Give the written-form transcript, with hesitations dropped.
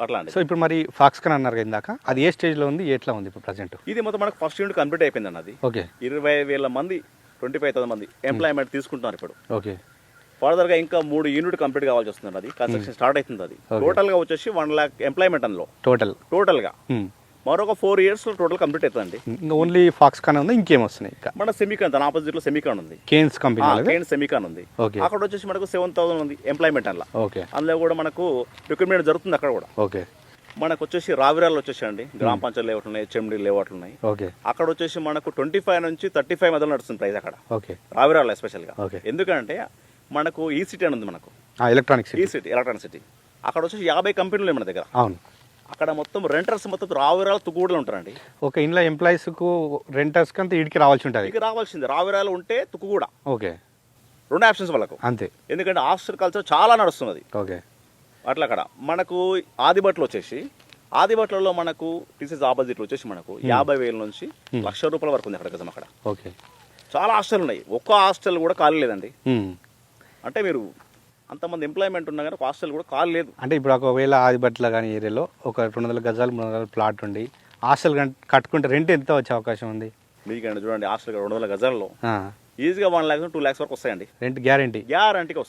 అట్లా అండి. సో ఇప్పుడు మరి ఫాక్స్కాన్ అన్నారు కదా ఇందాక, అది ఏ స్టేజ్లో ఉంది, ఎట్లా ఉంది ఇప్పుడు ప్రజెంట్? ఇది మొత్తం మనకు ఫస్ట్ యూనిట్ కంప్లీట్ అయిపోయింది అన్నది. ఓకే 20,000 మంది 25,000 మంది ఎంప్లాయ్మెంట్ తీసుకుంటున్నారు ఇప్పుడు. ఓకే ఫర్దర్గా ఇంకా 3 యూనిట్ కంప్లీట్ కావాల్సి వస్తుంది. అది కన్స్ట్రక్షన్ స్టార్ట్ అవుతుంది. అది టోటల్గా వచ్చేసి 1 lakh ఎంప్లాయ్మెంట్ అందులో టోటల్గా మరొక 4 years టోటల్ కంప్లీట్ అవుతుందండి. ఇంకా ఓన్లీ ఫాక్స్కాన్ ఉంది, ఇంకేం వస్తున్నాయి? మన సెమికాన్ దాని ఆపోజిట్ లో సెమికాన్ ఉంది, కేన్స్ కంపెనీ కేన్ సెమికాన్ ఉంది. అక్కడ వచ్చేసి మనకు 7,000 ఉంది ఎంప్లాయ్మెంట్ అందులో. ఓకే అందులో కూడా మనకు రిక్రూట్మెంట్ జరుగుతుంది అక్కడ కూడా. ఓకే మనకు వచ్చేసి రావిరాలు వచ్చేసి అండి గ్రామ పంచాయతీ లేఅవుట్ ఉన్నాయి, చెమ్డి లేఅవుట్లు ఉన్నాయి. ఓకే అక్కడ వచ్చేసి మనకు 25 నుంచి 35 మధ్యలో నడుస్తుంది ప్రైస్ అక్కడ ఓకే రావిరాలు ఎస్పెషల్ గా. ఓకే ఎందుకంటే మనకు ఈ సిటీ అని ఉంది, మనకు ఎలక్ట్రానిక్ ఈ సిటీ ఎలక్ట్రానిక్ సిటీ. అక్కడ వచ్చేసి 50 కంపెనీలు మన దగ్గర. అవును. అక్కడ మొత్తం రెంటర్స్ మొత్తం రావిరాలు తుక్కుగూడలో ఉంటారండి. ఓకే ఇంట్లో ఎంప్లాయీస్కు రెంటర్స్కి అంతా ఇడికి రావాల్సి ఉంటుంది. ఇక రావాల్సింది రావిరాలు ఉంటే తుక్కుగూడ. ఓకే 2 ఆప్షన్స్ వాళ్ళకు అంతే. ఎందుకంటే హాస్టల్ కల్చర్ చాలా నడుస్తున్నది ఓకే అట్లా. అక్కడ మనకు ఆదిబట్లో వచ్చేసి ఆదిబట్లలో మనకు టీసీఎస్ ఆపోజిట్లో వచ్చేసి మనకు 50,000 నుంచి ₹1,00,000 వరకు ఉంది అక్కడ గజం. అక్కడ ఓకే చాలా హాస్టల్ ఉన్నాయి, ఒక్క హాస్టల్ కూడా ఖాళీ లేదండి. అంటే మీరు అంతమంది ఎంప్లాయ్మెంట్ ఉన్నా కానీ ఒక హాస్టల్ కూడా ఖాళీ లేదు. అంటే ఇప్పుడు ఒకవేళ ఆదిబట్ల కానీ ఏరియాలో ఒక 200 గజాలు 300 ప్లాట్ ఉండి హాస్టల్ కట్టుకుంటే రెంట్ ఎంత వచ్చే అవకాశం ఉంది? మీకంటే చూడండి హాస్టల్ 200 గజాల్లో ఈజీగా 1 lakh 2 lakhs వరకు వస్తాయండి. రెంట్ గ్యారంటీగా వస్తాయి.